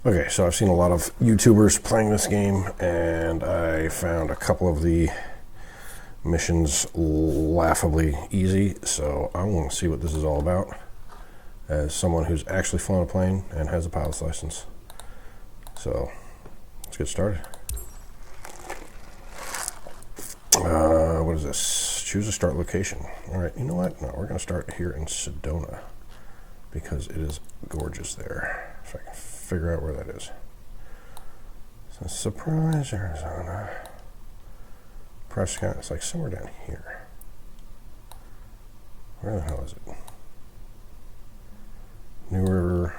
Okay, so I've seen a lot of YouTubers playing this game, and I found a couple of the missions laughably easy, so I want to see what this is all about as someone who's actually flown a plane and has a pilot's license. So, let's get started. What is this? Choose a start location. Alright, you know what? No, we're going to start here in Sedona because it is gorgeous there. If I can figure out where that is. So, Surprise, Arizona. Prescott, it's like somewhere down here. Where the hell is it? Newer.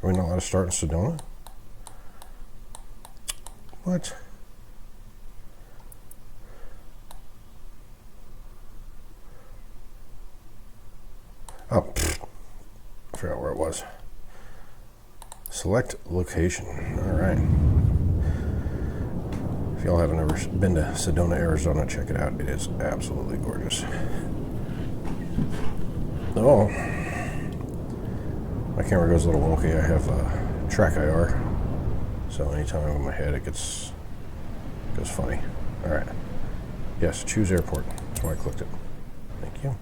Are we not allowed to start in Sedona? What? Oh, I forgot where it was. Select location. Alright. If y'all haven't ever been to Sedona, Arizona, check it out. It is absolutely gorgeous. Oh. My camera goes a little wonky. I have track IR. So anytime I'm in my head, it goes funny. Alright. Yes, choose airport. That's why I clicked it. Thank you.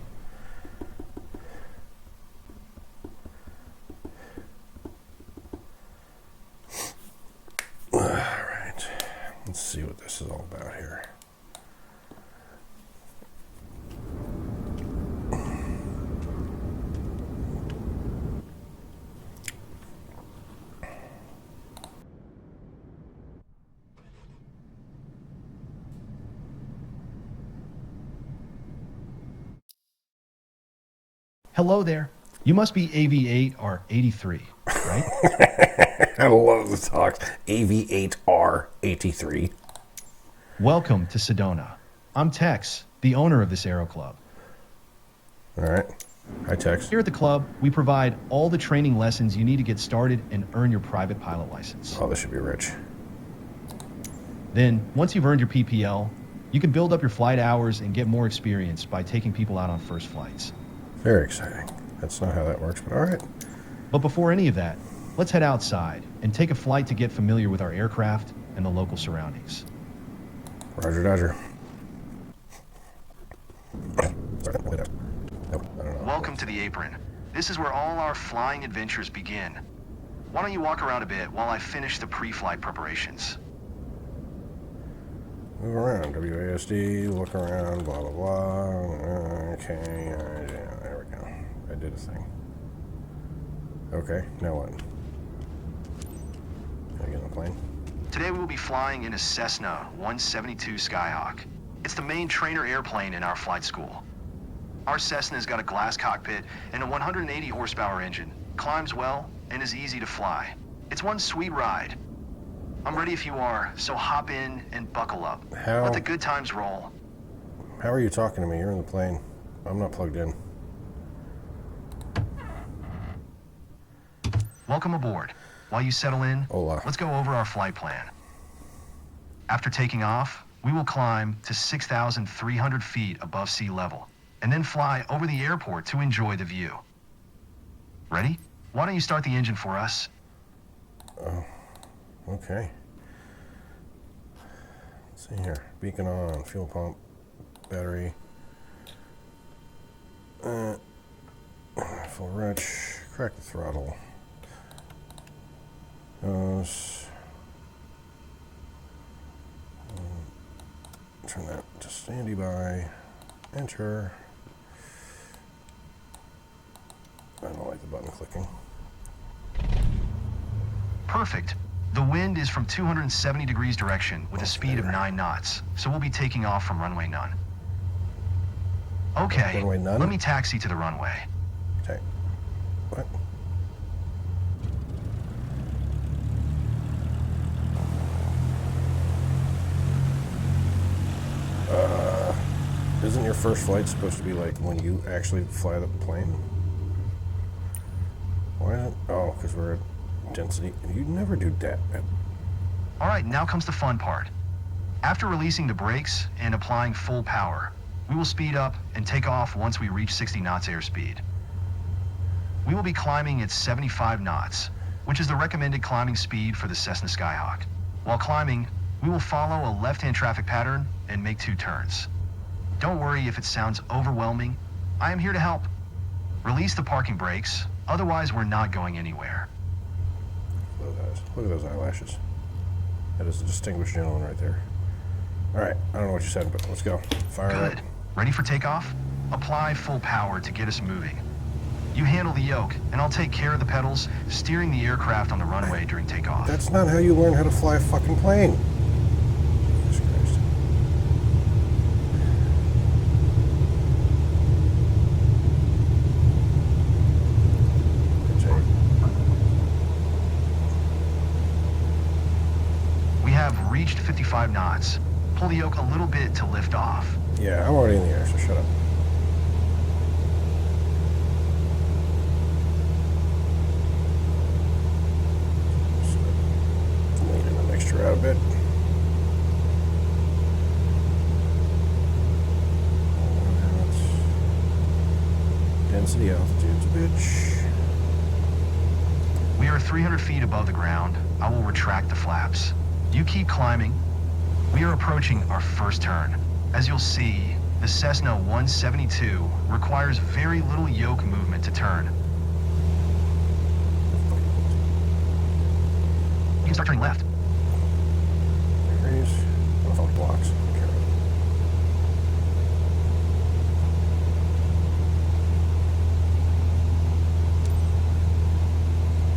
Alright. Let's see what this is all about here. Hello there. You must be AV8 or 83, right? I love the talk. AV8R83. Welcome to Sedona. I'm Tex, the owner of this Aero Club. Alright. Hi, Tex. Here at the club, we provide all the training lessons you need to get started and earn your private pilot license. Oh, this should be rich. Then, once you've earned your PPL, you can build up your flight hours and get more experience by taking people out on first flights. Very exciting. That's not how that works, but alright. But before any of that, let's head outside and take a flight to get familiar with our aircraft and the local surroundings. Roger, Dodger. Welcome to the apron. This is where all our flying adventures begin. Why don't you walk around a bit while I finish the pre-flight preparations? Move around, WASD, look around, blah, blah, blah. Okay, yeah, there we go. I did a thing. Okay, now what? Can I get in the plane? Today we will be flying in a Cessna 172 Skyhawk. It's the main trainer airplane in our flight school. Our Cessna's got a glass cockpit and a 180 horsepower engine, climbs well, and is easy to fly. It's one sweet ride. I'm ready if you are, so hop in and buckle up. Let the good times roll. How are you talking to me? You're in the plane. I'm not plugged in. Welcome aboard. While you settle in, Hola. let's go over our flight plan. After taking off, we will climb to 6,300 feet above sea level, and then fly over the airport to enjoy the view. Ready? Why don't you start the engine for us? Oh, okay. Let's see here. Beacon on, fuel pump, battery. Full rich. Crack the throttle. Turn that to standby by. Enter. I don't like the button clicking. Perfect. The wind is from 270 degrees direction with a speed of 9 knots, so we'll be taking off from runway none. Okay, Runway none? let me taxi to the runway. Okay. What? Isn't your first flight supposed to be like when you actually fly the plane? Why not? Oh, because we're at density. You never do that. All right, now comes the fun part. After releasing the brakes and applying full power, we will speed up and take off once we reach 60 knots airspeed. We will be climbing at 75 knots. which is the recommended climbing speed for the Cessna Skyhawk. While climbing, we will follow a left-hand traffic pattern and make 2 turns. Don't worry if it sounds overwhelming. I am here to help. Release the parking brakes, otherwise we're not going anywhere. Look at those eyelashes. That is a distinguished gentleman right there. All right, I don't know what you said, but let's go. Fire it Good. up. Ready for takeoff? Apply full power to get us moving. You handle the yoke, and I'll take care of the pedals, steering the aircraft on the runway during takeoff. That's not how you learn how to fly a fucking plane. Jesus Christ. We have reached 55 knots. Pull the yoke a little bit to lift off. Yeah, I'm already in the air, so shut up. Leaning the mixture out a bit. Density, altitude's a bitch. We are 300 feet above the ground. I will retract the flaps. You keep climbing. We are approaching our first turn. As you'll see, the Cessna 172 requires very little yoke movement to turn. You can start turning left. Degrees. What if it blocks? Okay.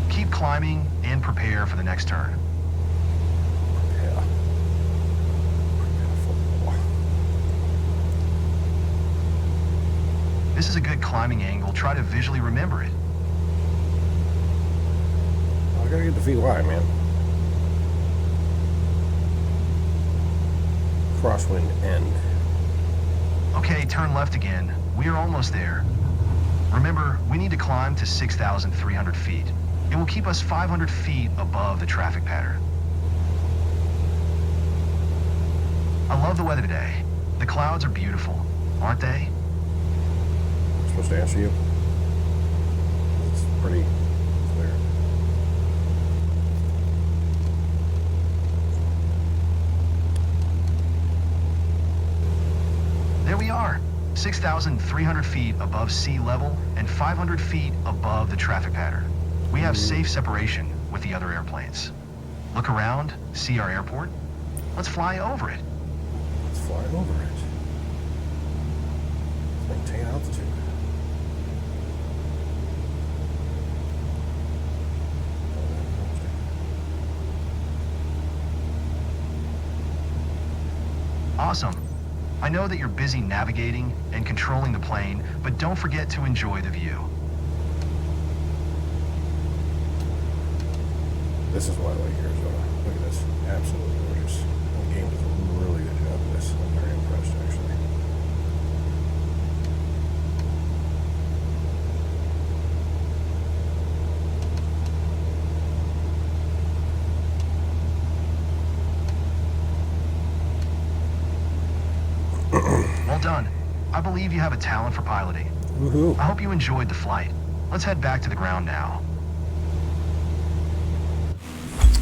Keep climbing and prepare for the next turn. Yeah. This is a good climbing angle. Try to visually remember it. I gotta get the VY, man. Crosswind end. Okay, turn left again. We are almost there. Remember, we need to climb to 6,300 feet. It will keep us 500 feet above the traffic pattern. I love the weather today. The clouds are beautiful, aren't they? I'm supposed to answer you. It's pretty clear. There we are, 6,300 feet above sea level and 500 feet above the traffic pattern. We have safe separation with the other airplanes. Look around, see our airport. Let's fly over it. Let's fly over it. Let's maintain altitude. Awesome. I know that you're busy navigating and controlling the plane, but don't forget to enjoy the view. This is why I like Arizona. Look at this. Absolutely gorgeous. The game does a really good job of this. I'm very impressed, actually. Well done. I believe you have a talent for piloting. Woohoo. I hope you enjoyed the flight. Let's head back to the ground now.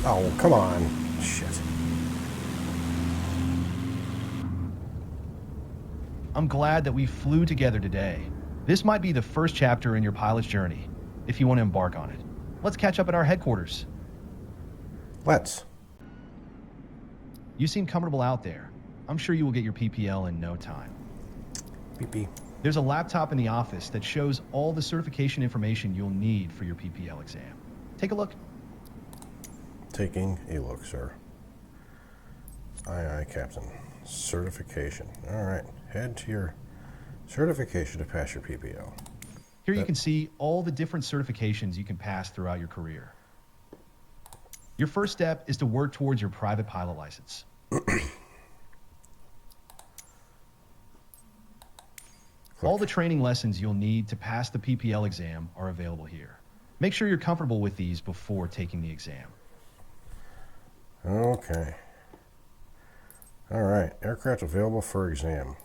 Oh, come on. Shit. I'm glad that we flew together today. This might be the first chapter in your pilot's journey, if you want to embark on it. Let's catch up at our headquarters. Let's. You seem comfortable out there. I'm sure you will get your PPL in no time. PP. There's a laptop in the office that shows all the certification information you'll need for your PPL exam. Take a look. Taking a look, sir. Aye, aye, Captain. Certification. All right. Head to your certification to pass your PPL. Here you can see all the different certifications you can pass throughout your career. Your first step is to work towards your private pilot license. All the training lessons you'll need to pass the PPL exam are available here. Make sure you're comfortable with these before taking the exam. Okay. All right. Aircraft available for exam.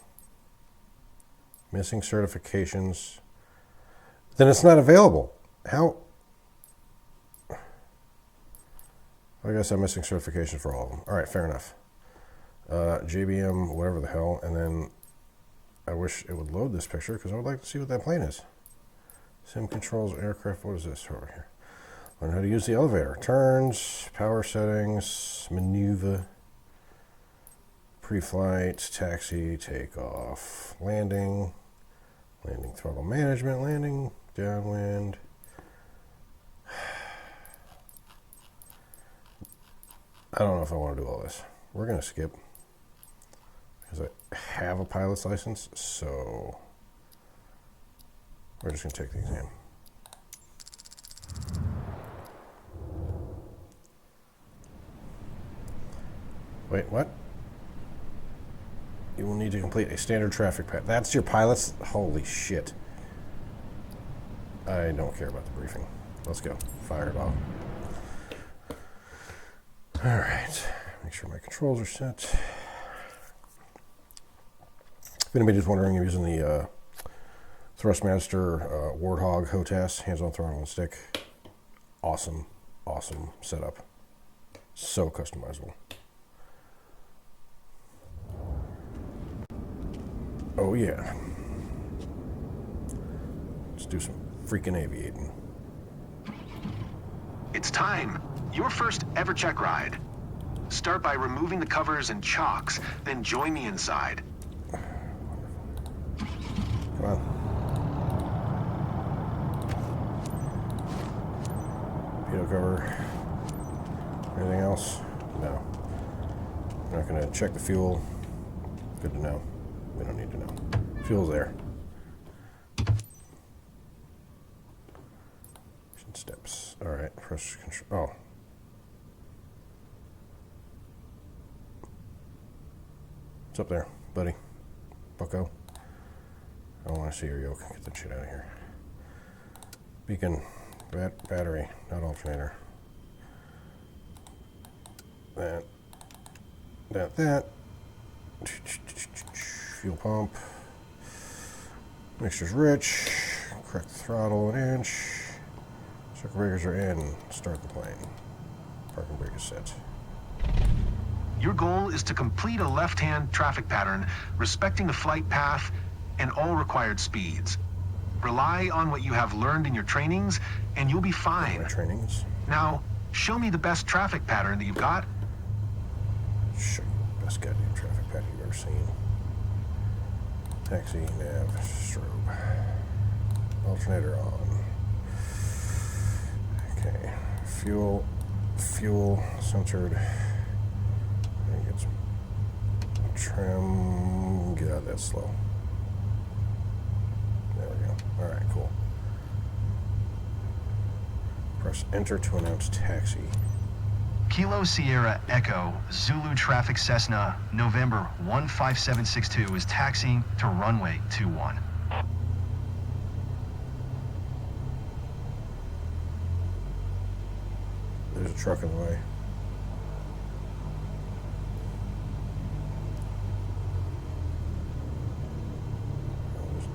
Missing certifications. Then it's not available. How? I guess I'm missing certifications for all of them. All right, fair enough. JBM, whatever the hell, and then I wish it would load this picture because I would like to see what that plane is. Sim controls, aircraft, what is this over here? Learn how to use the elevator. Turns, power settings, maneuver, pre-flight, taxi, takeoff, landing, landing throttle management, landing, downwind. I don't know if I want to do all this. We're going to skip because I have a pilot's license, so we're just going to take the exam. Wait, what? You will need to complete a standard traffic path. That's your pilot's? Holy shit. I don't care about the briefing. Let's go. Fire it off. All right. Make sure my controls are set. If anybody's wondering, I'm using the Thrustmaster Warthog HOTAS, hands-on throttle and stick. Awesome, awesome setup. So customizable. Oh yeah. Let's do some freaking aviating. It's time. Your first ever check ride. Start by removing the covers and chocks, then join me inside. Come on. Pitot cover. Anything else? No. I'm not going to check the fuel. Good to know. We don't need to know. Fuel's there. Steps. All right. Press control. Oh. What's up there, buddy? Bucko. I don't want to see your yoke. Get that shit out of here. Beacon. Battery. Not alternator. That. Fuel pump. Mixture's rich. Correct the throttle an inch. Circuit breakers are in. Start the plane. Parking brake is set. Your goal is to complete a left-hand traffic pattern, respecting the flight path and all required speeds. Rely on what you have learned in your trainings, and you'll be fine. My trainings. Now, show me the best traffic pattern that you've got. Show you the best goddamn traffic pattern you've ever seen. Taxi, nav, strobe. Alternator on. Okay. Fuel, centered. And get some trim. Get out of that slow. There we go. All right, cool. Press enter to announce taxi. Kilo Sierra Echo, Zulu Traffic Cessna, November 15762 is taxiing to runway 21. There's a truck in the way.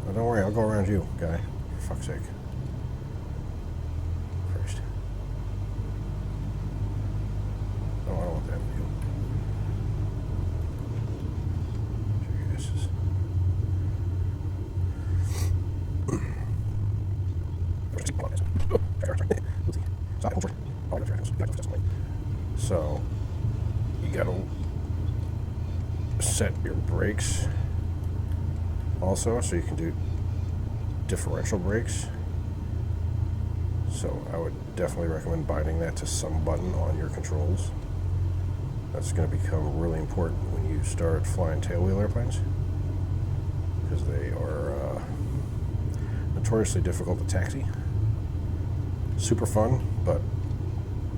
Oh, don't worry, I'll go around you, guy. For fuck's sake. Christ. Oh, I don't want that view. Jesus. So, you gotta set your brakes also, so you can do differential brakes. So I would definitely recommend binding that to some button on your controls. That's going to become really important when you start flying tailwheel airplanes, because they are notoriously difficult to taxi. Super fun, but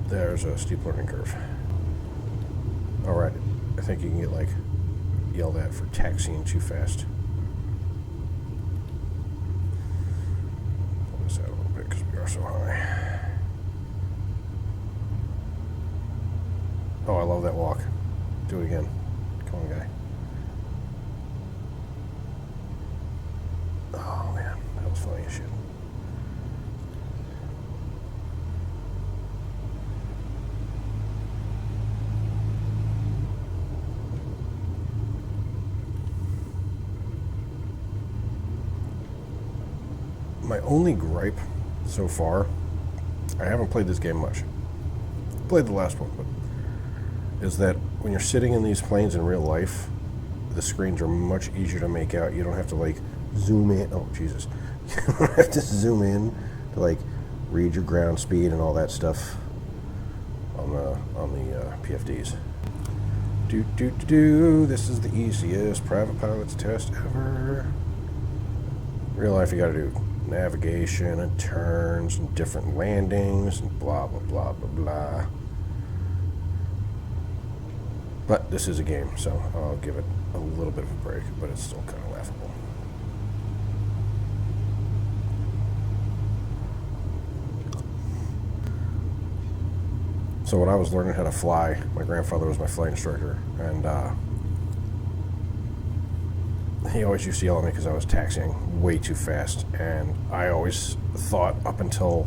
there's a steep learning curve. Alright, I think you can get like yelled at for taxiing too fast. Pull this out a little bit because we are so high. Oh, I love that walk. Do it again. Come on, guy. Oh man, that was funny as shit. My only gripe so far, I haven't played this game much. Played the last one, but is that when you're sitting in these planes in real life, the screens are much easier to make out. You don't have to like zoom in. Oh Jesus, you don't have to zoom in to like read your ground speed and all that stuff on the PFDs. This is the easiest private pilot's test ever. Real life, you got to do navigation and turns and different landings and blah blah blah blah blah. But this is a game, so I'll give it a little bit of a break, but it's still kind of laughable. So when I was learning how to fly, my grandfather was my flight instructor, and he always used to yell at me because I was taxiing way too fast, and I always thought up until,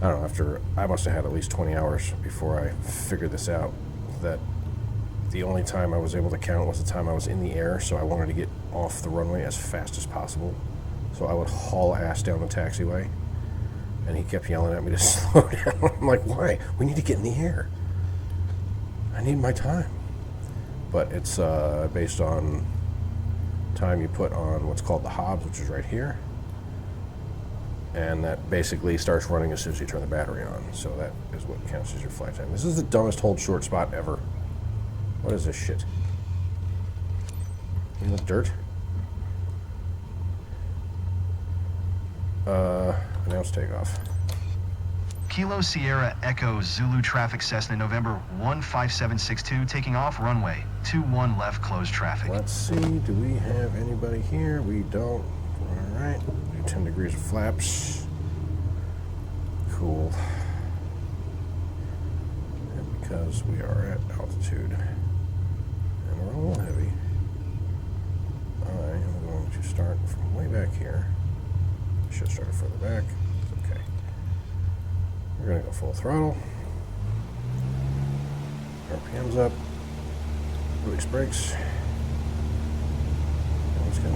I don't know, after I must have had at least 20 hours before I figured this out, that the only time I was able to count was the time I was in the air, so I wanted to get off the runway as fast as possible. So I would haul ass down the taxiway, and he kept yelling at me to slow down. I'm like, why? We need to get in the air. I need my time. But it's based on time you put on what's called the Hobbs, which is right here. And that basically starts running as soon as you turn the battery on. So that is what counts as your flight time. This is the dumbest hold short spot ever. What is this shit? You know, dirt? Announce takeoff. Kilo Sierra Echo Zulu traffic Cessna November 15762 taking off runway 21 left closed traffic. Let's see, do we have anybody here? We don't. All right, do 10 degrees of flaps. Cool. And because we are at altitude and we're a little heavy, I am going to start from way back here. Should start further back. It's okay. We're going to go full throttle. RPM's up. Release brakes. Let's go.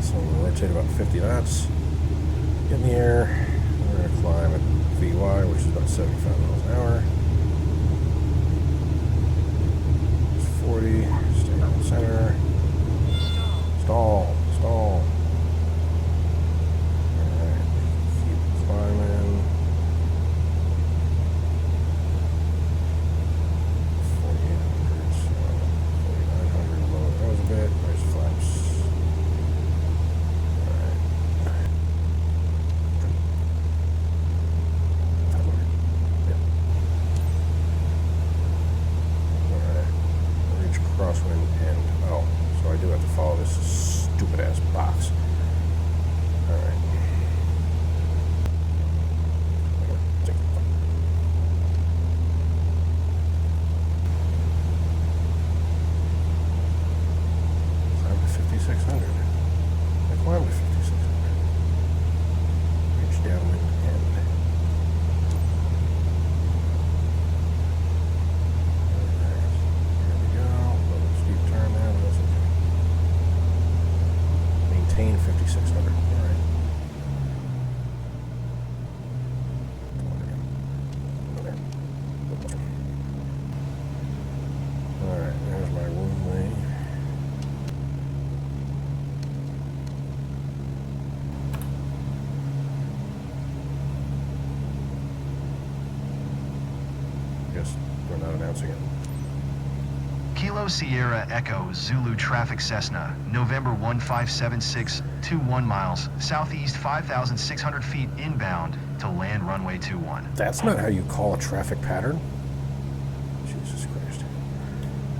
So we'll rotate about 50 knots. Get in the air. We're going to climb at VY, which is about 75 miles an hour. It's 40. Stay in the center. Stall. Stall. Alright. Keep climbing. 4,800. So 4,900. Lower those a bit. Raise the flaps. Alright. 500. Yep. Alright. Reach crosswind end. Oh, so I do have to follow this stupid ass box. Alright. Climb to 5,600. I climbed to 5,600. Reach downwind end. There we go. A little steep turn there, but that's okay. Maintain 5,600. All right. All right, there's my runway. Guess we're not announcing it. Kilo Sierra Echo Zulu traffic Cessna November 15762 21 miles southeast 5,600 feet inbound to land runway 21. That's not how you call a traffic pattern. Jesus Christ.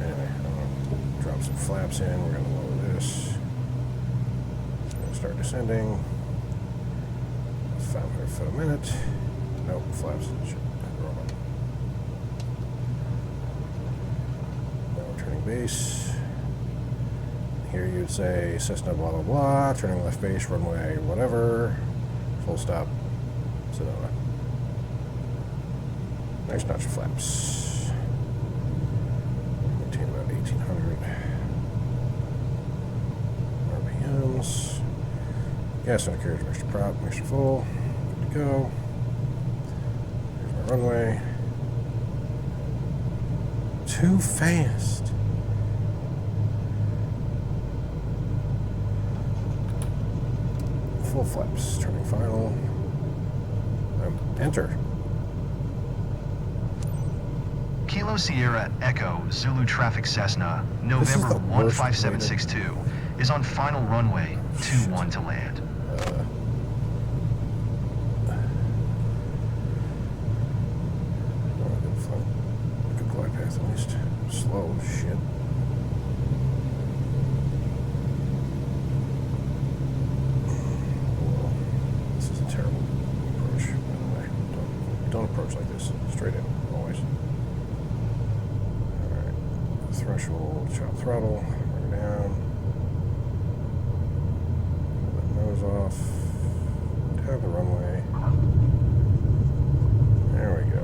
Anyway, I'm going to drop some flaps in. We're going to lower this. It's going to start descending. 500 foot a minute. Nope, flaps. Shit. Wrong. Now we're turning base. Here you'd say Cessna blah blah blah, turning left base, runway whatever, full stop, Sedona. Nice notch of flaps. Maintain about 1,800 RPM. engines. Gas on the carriage mixture prop, mixture full. Good to go. Here's my runway. Too fast. Full flaps, turning final. Enter. Kilo Sierra Echo Zulu Traffic Cessna, This is November the worst 15762, is on final runway 21 to land. Good glide path at least. Slow as shit. Whoa. This is a terrible approach, by the way. Don't approach like this. Straight in, always. Alright. Threshold, child throttle, bring it down. Pull that nose off. Down the runway. There we go.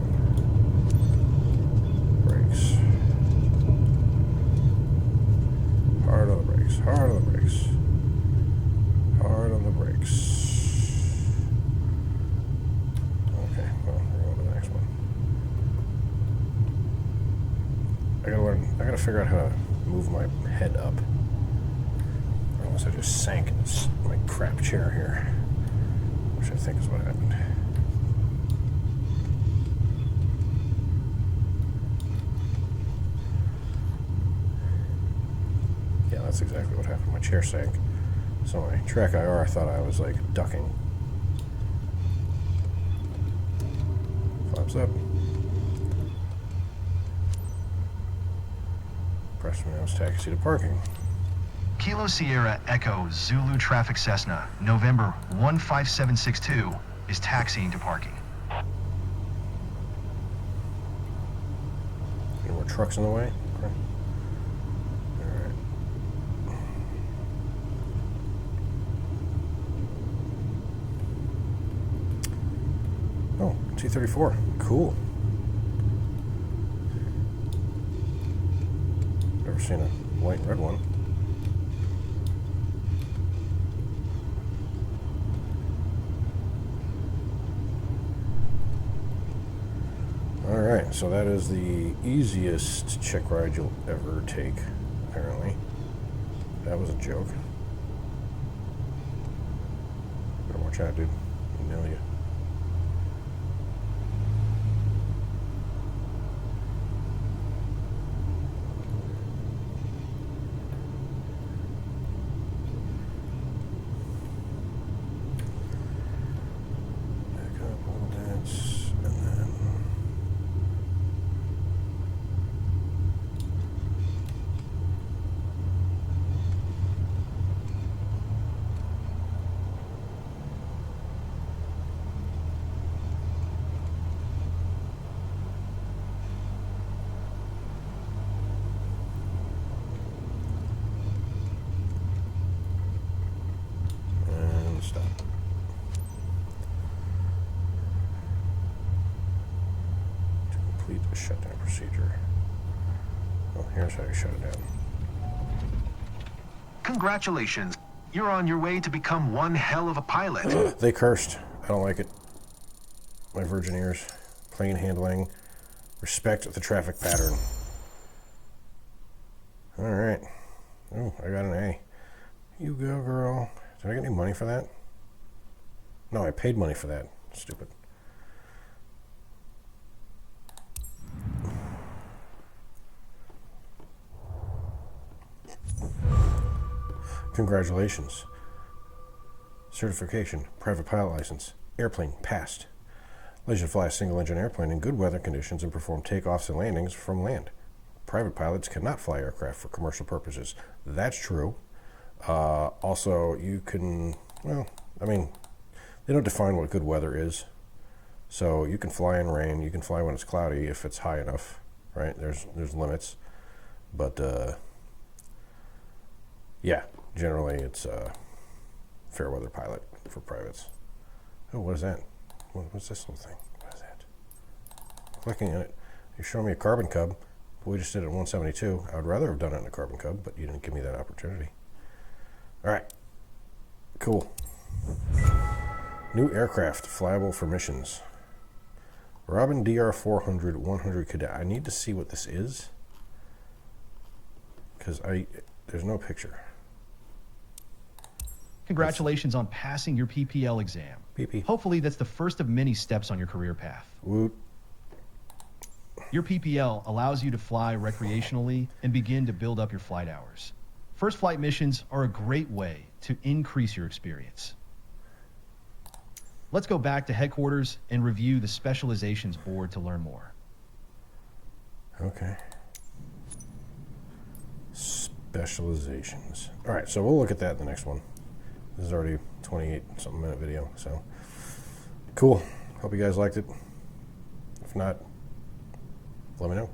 Brakes. Hard on the brakes. Hard on the brakes. Hard on the brakes. Okay, well, we're going to the next one. I gotta figure out how to move my head up. Or unless I just sank in this, my crap chair here. Which I think is what happened. Yeah, that's exactly what happened. My chair sank. So my track IR, I thought I was like ducking. Flaps up. Press mouse taxi to parking. Kilo Sierra Echo Zulu Traffic Cessna, November 15762, is taxiing to parking. Any more trucks in the way? Okay. Alright. Oh, T-34. Cool. Never seen a white and red one. Alright, so that is the easiest check ride you'll ever take, apparently. That was a joke. Better watch out, dude. I'll nail you. Back up a little bit, and then... and stop. To complete the shutdown procedure. Well, here's how you shut it down. Congratulations. You're on your way to become one hell of a pilot. They cursed. I don't like it. My virgin ears. Plane handling. Respect the traffic pattern. Alright. Oh, I got an A. You go, girl. Did I get any money for that? No, I paid money for that. Stupid. Congratulations. Certification, private pilot license, airplane passed. Allows you to fly a single-engine airplane in good weather conditions and perform takeoffs and landings from land. Private pilots cannot fly aircraft for commercial purposes. That's true. Also, you can, well, I mean, they don't define what good weather is. So you can fly in rain, you can fly when it's cloudy if it's high enough, right? There's limits. But, yeah, generally it's a fair weather pilot for privates. Oh, what is that? What's this little thing? What is that? Clicking on it. You're showing me a Carbon Cub. We just did it at 172. I would rather have done it in a Carbon Cub, but you didn't give me that opportunity. All right. Cool. New aircraft, flyable for missions. Robin DR-400 100 Cadet. I need to see what this is, because there's no picture. Congratulations on passing your PPL exam. PP. Hopefully that's the first of many steps on your career path. Woot. Your PPL allows you to fly recreationally and begin to build up your flight hours. First flight missions are a great way to increase your experience. Let's go back to headquarters and review the specializations board to learn more. Okay. Specializations. All right, so we'll look at that in the next one. This is already a 28-something minute video, so cool. Hope you guys liked it. If not, let me know.